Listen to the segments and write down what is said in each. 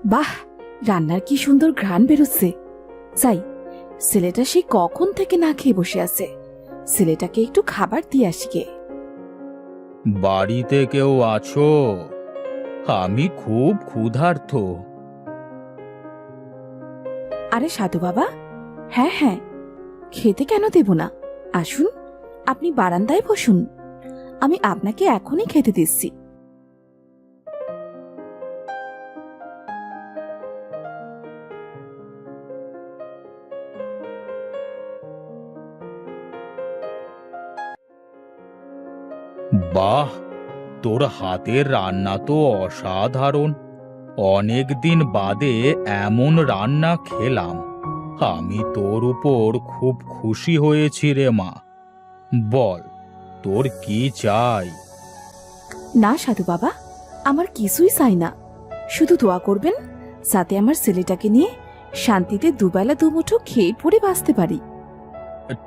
বাহ, রান্নার কি সুন্দর ঘ্রাণ বেরোচ্ছে। যাই, ছেলেটা সে কখন থেকে না খেয়ে বসে আছে, ছেলেটাকে একটু খাবার দিয়ে আসি গে। বাড়িতে কেউ আছো? আমি খুব ক্ষুধার্ত। আরে সাধু বাবা, হ্যাঁ হ্যাঁ, খেতে কেন দেব না, আসুন, আপনি বারান্দায় বসুন, আমি আপনাকে এখনই খেতে দিচ্ছি। বাহ, তোর হাতের রান্না তো অসাধারণ। অনেক দিন বাদে এমন রান্না খেলাম। আমি তোর উপর খুব খুশি হয়েছি রে মা। বল, তোর কি চাই? না সাধু বাবা, আমার কিছুই চাই না, শুধু দোয়া করবেন যাতে আমার ছেলেটাকে নিয়ে শান্তিতে দুবেলা দুমুঠো খেয়ে পড়ে বাঁচতে পারি।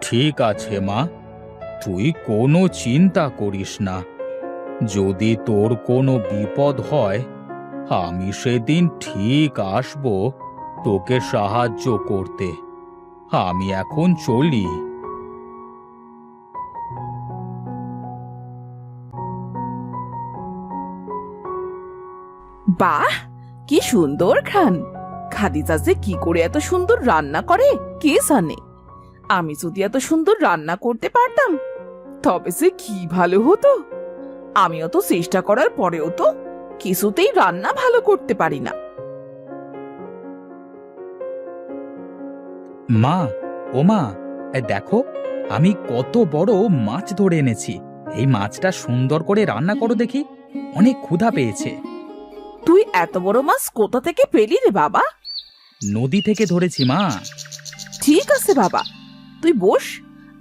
ঠিক আছে মা, তুই কোনো চিন্তা করিস না। যদি তোর কোনো বিপদ হয়, আমি সেদিন ঠিক আসব তোকে সাহায্য করতে। আমি এখন চলি। বাহ, কি সুন্দর ঘ্রাণ। খাদিজা যে কি করে এত সুন্দর রান্না করে কে জানে। আমি যদি এত সুন্দর রান্না করতে পারতাম তবে যে কি ভালো হতো। আমিও তো চেষ্টা করার পরেও তো কিছুতেই রান্না ভালো করতে পারি না। মা, ও মা, দেখো, আমি কত বড় মাছ ধরে এনেছি। এই মাছটা সুন্দর করে রান্না করো দেখি, অনেক ক্ষুধা পেয়েছে। তুই এত বড় মাছ কোথা থেকে পেলি রে বাবা? নদী থেকে ধরেছি মা। ঠিক আছে বাবা, তুই বস,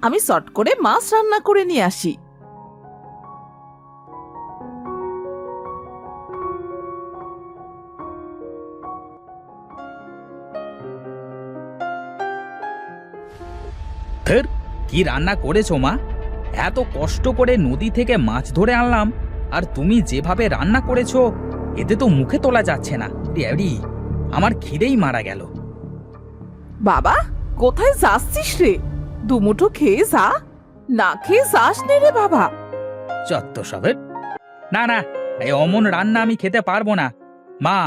আমি চট করে মাছ রান্না করে নিয়ে আসি। ফের কি রান্না করেছো মা? এত কষ্ট করে নদী থেকে মাছ ধরে আনলাম, আর তুমি যেভাবে রান্না করেছো এতে তো মুখে তোলা যাচ্ছে না। রে, আমার খিদেই মারা গেল। বাবা, কোথায় যাচ্ছিস রে? দুমুঠো খেয়ে যা, না খেয়ে যাস নে রে বাবা। চত্ব সবের। না না, এই অমন রান্না আমি খেতে পারবো না। মা,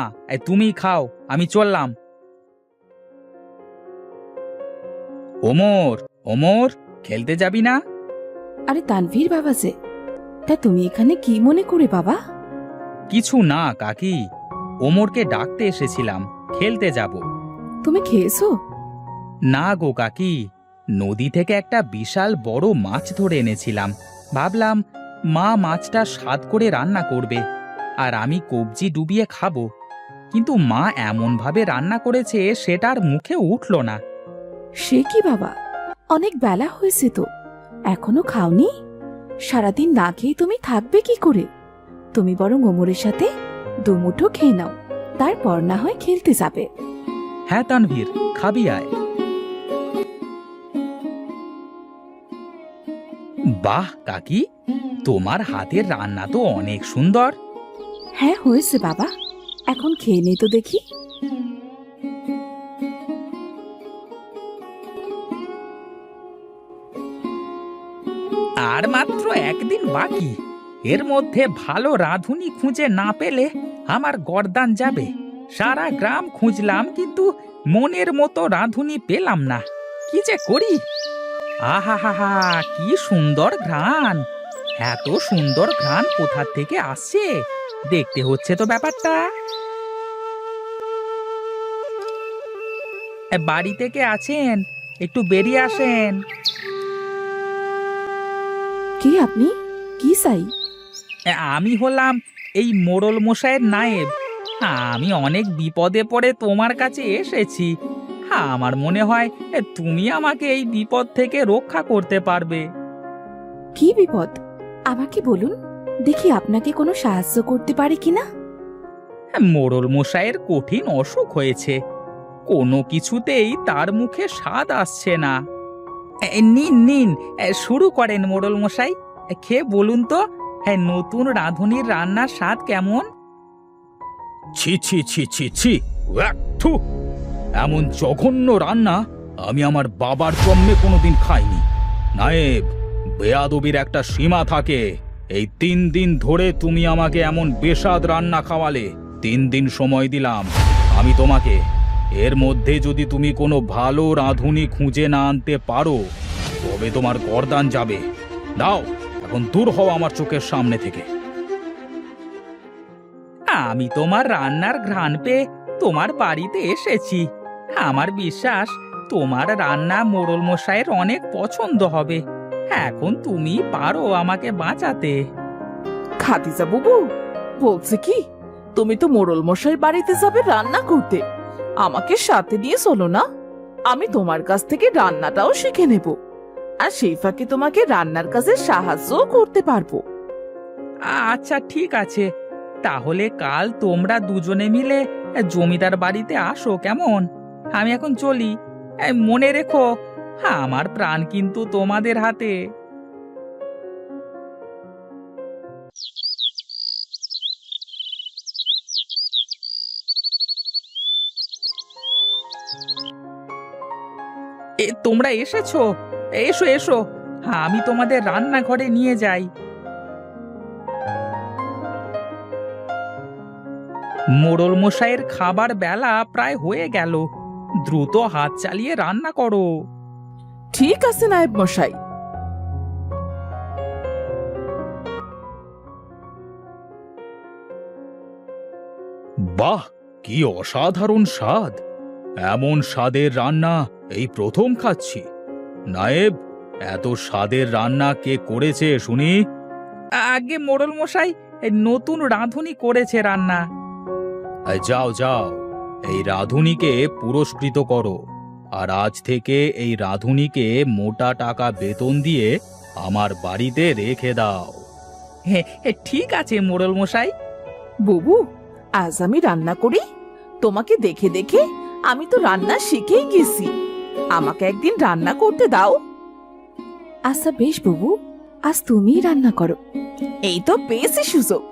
তুমি খাও, আমি চললাম। ওমর, ওমর, খেলতে যাবি না? আরে তানভীর বাবা যে, তা তুমি এখানে কি মনে করে বাবা? কিছু না কাকি, ওমরকে ডাকতে এসেছিলাম, খেলতে যাব। তুমি খেয়েছো? না গো কাকি, নদী থেকে একটা বিশাল বড় মাছ ধরে এনেছিলাম। ভাবলাম মা মাছটা স্বাদ করে রান্না করবে, আর আমি কবজি ডুবিয়ে খাবো। কিন্তু মা এমনভাবে রান্না করেছে সেটার মুখে উঠল না। সে কি বাবা, অনেক বেলা হয়েছে তো, এখনো খাওনি? সারাদিন না খেয়ে তুমি থাকবে কি করে? তুমি বরং ওমরের সাথে দুমুঠো খেয়ে নাও, তারপর না হয় খেলতে যাবে। হ্যাঁ তানভীর, খাবি আয়। বাহ কাকি, তোমার হাতের রান্না তো অনেক সুন্দর। হ্যাঁ হয়েছে বাবা, এখন খেয়ে নেই তো দেখি। আর মাত্র একদিন বাকি, এর মধ্যে ভালো রাঁধুনি খুঁজে না পেলে আমার গর্দান যাবে। সারা গ্রাম খুঁজলাম, কিন্তু মনের মতো রাঁধুনি পেলাম না। কি যে করি! আহা হা হা, কি সুন্দর ঘ্রাণ! এত সুন্দর ঘ্রাণ কোথা থেকে আসছে? দেখতে হচ্ছে তো ব্যাপারটা। বাড়ি থেকে আছেন? একটু বেরিয়ে আসেন। কি আপনি? কি চাই? আমি হলাম এই মোড়ল মশাইয়ের নায়েব। আমি অনেক বিপদে পড়ে তোমার কাছে এসেছি। আমার মনে হয় তুমি আমাকে এই বিপদ থেকে রক্ষা করতে পারবে। কি বিপদ? আমাকে বলুন, দেখি আপনাকে কোনো সাহায্য করতে পারি কিনা। মোড়ল মশাইয়ের কঠিন অসুখ হয়েছে, কোনো কিছুতেই তার মুখে স্বাদ আসছে না। নিন নিন, শুরু করেন মোড়ল মশাই। খেয়ে বলুন তো, নতুন রাঁধুনির রান্নার স্বাদ কেমন? ছি ছি ছি ছি ছি, উয়াক, থু! এমন জঘন্য রান্না আমি আমার বাবার জন্মে কোনোদিন খাইনি। নায়েব, বেয়াদবির একটা সীমা থাকে। এই 3 দিন ধরে তুমি আমাকে এমন বেস্বাদ রান্না খাওয়ালে। 3 দিন সময় দিলাম আমি তোমাকে। এর মধ্যে যদি তুমি কোনো ভালো রাঁধুনি খুঁজে না আনতে পারো তবে তোমার গর্দান যাবে। দাও, এখন দূর হও আমার চোখের সামনে থেকে। আমি তোমার রান্নার ঘ্রাণ পেয়ে তোমার বাড়িতে এসেছি। আমার বিশ্বাস তোমার রান্না মোড়ল মশাইয়ের অনেক পছন্দ হবে। এখন তুমি পারো আমাকে বাঁচাতে। খাদিজা বুবু বলছে কি, তুমি তো মোড়ল মশাই বাড়িতে যাবে রান্না করতে, আমাকে সাথে নিয়ে চলো না। আমি তোমার কাছ থেকে রান্নাটাও শিখে নেব, আর সেই ফাঁকে তোমাকে রান্নার কাজে সাহায্যও করতে পারবো। আচ্ছা ঠিক আছে, তাহলে কাল তোমরা দুজনে মিলে জমিদার বাড়িতে আসো, কেমন? আমি এখন চলি। মনে রেখো, আমার প্রাণ কিন্তু তোমাদের হাতে। তোমরা এসেছো? এসো এসো, আমি তোমাদের রান্নাঘরে নিয়ে যাই। মোড়ল মশাইয়ের খাবার বেলা প্রায় হয়ে গেল। দ্রুত হাত চালিয়ে রান্না করো। ঠিক আছে নায়েব মশাই। বাহ, কি অসাধারণ স্বাদ! এমন স্বাদের রান্না এই প্রথম খাচ্ছি। নায়েব, এত স্বাদের রান্না কে করেছে শুনি? আগে মোড়ল মশাই নতুন রাঁধুনি করেছে রান্না। যাও যাও, এই রাঁধুনিকে পুরস্কৃত করো, আর আজ থেকে এই রাঁধুনিকে মোটা টাকা বেতন দিয়ে আমার বাড়িতে রেখে দাও। ঠিক আছে মোড়ল মশাই। বুবু, আজ আমি রান্না করি? তোমাকে দেখে দেখে আমি তো রান্না শিখেই গেছি। আমাকে একদিন রান্না করতে দাও। আচ্ছা বেশ বুবু, আজ তুমিই রান্না করো। এই তো পেয়েছি সুযোগ।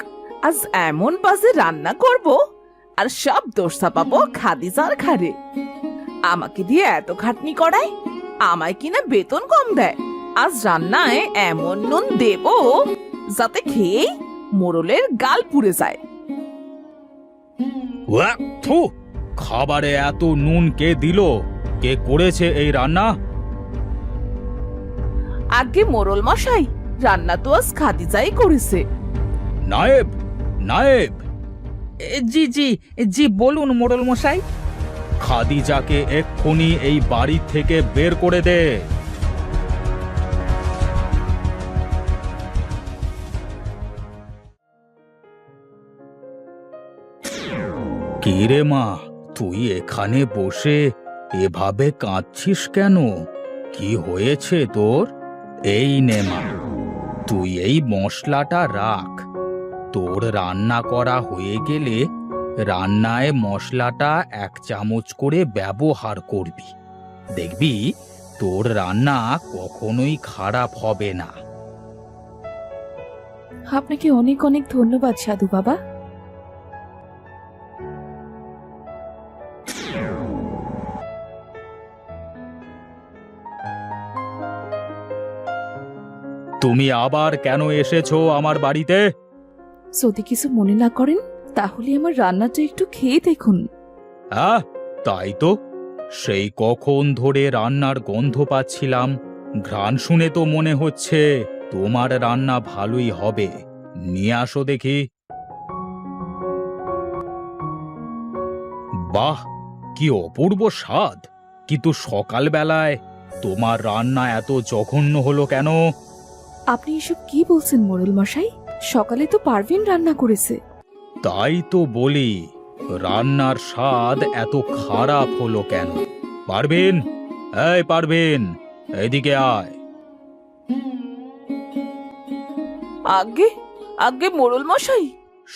আজ এমন বাজে রান্না করব, আর সব দোষ চাপাবো খাদিজার ঘাড়ে। আমাকে দিয়ে এত খাটনি করায়, আমায় কিনা বেতন কম দেয়। আজ রান্নায় এমন নুন দেব যাতে খেয়েই মোড়লের গাল পুড়ে যায়। ওয়াক, থু! খাবারে এত নুন কে দিল? কে করেছে এই রান্না? আগে মোড়ল মশাই, রান্না তো আজ খাদিজাই করেছে। নায়েব, নায়েব! জি জি জি, বলুন মোড়ল মশাই। খাদিজাকে এক্ষুনি এই বাড়ি থেকে বের করে দে। কি রে মা, তুই এখানে বসে এভাবে কাঁদছিস কেন? কি হয়েছে তোর? এই নে মা, তুই এই মশলাটা রাখ। তোর রান্না করা হয়ে গেলে রান্নায় মশলাটা 1 চামচ করে ব্যবহার করবি। দেখবি তোর রান্না কখনোই খারাপ হবে না। আপনাকে অনেক অনেক ধন্যবাদ সাধু বাবা। তুমি আবার কেন এসেছো আমার বাড়িতে? যদি কিছু মনে না করেন তাহলে আমার রান্নাটা একটু খেয়ে দেখুন। হ্যাঁ, তাই তো। সেই কখন ধরে রান্নার গন্ধ পাচ্ছিলাম। ঘ্রাণ শুনে তো মনে হচ্ছে তোমার রান্না ভালোই হবে। নিয়ে আসো দেখি। বাহ, কি অপূর্ব স্বাদ! কিন্তু সকালবেলায় তোমার রান্না এত জঘন্য হলো কেন? আপনি এসব কি বলছেন মোড়ল মশাই? সকালে তো পারভিন রান্না করেছে। তাই তো বলি, রান্নার স্বাদ এত খারাপ হলো কেন? পারভিন, এই পারভিন, এদিকে আয়। আগে আগে মোড়ল মশাই।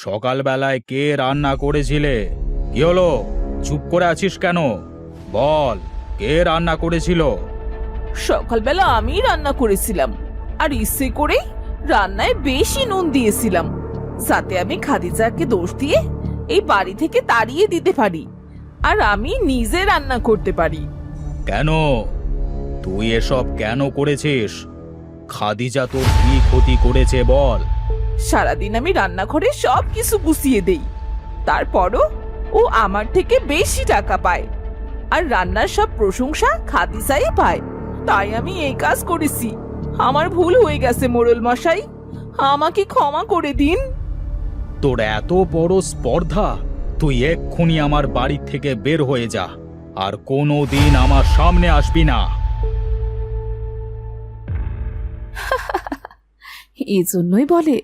সকালবেলায় কে রান্না করেছিলে? কি হলো, চুপ করে আছিস কেন? বল, কে রান্না করেছিল? সকালবেলা আমি রান্না করেছিলাম, আর ইচ্ছে করেই রান্নায় বেশি নুন দিয়েছিলাম, যাতে আমি খাদিজাকে দোষ দিয়ে এই বাড়ি থেকে তাড়িয়ে দিতে পারি। আর আমি নিজে রান্না করতে পারি। কেন? তুই এসব কেন করেছিস? খাদিজা তোর কি ক্ষতি করেছে বল? সারাদিন আমি রান্নাঘরে সব কিছু গুছিয়ে দেই, তারপরও ও আমার থেকে বেশি টাকা পায়, আর রান্নার সব প্রশংসা খাদিজাই পায়। তাই আমি এই কাজ করেছি। আমার ভুল হয়ে গেছে মোড়ল মশাই, আমাকে ক্ষমা করে দিন। তোর এত বড় স্পর্ধা! তুই এক্ষুনি আমার বাড়ি থেকে বের হয়ে যা, আর কোনো দিন আমার সামনে আসবি না। এই জন্যই বলে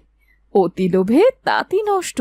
অতি লোভে তাঁতি নষ্ট।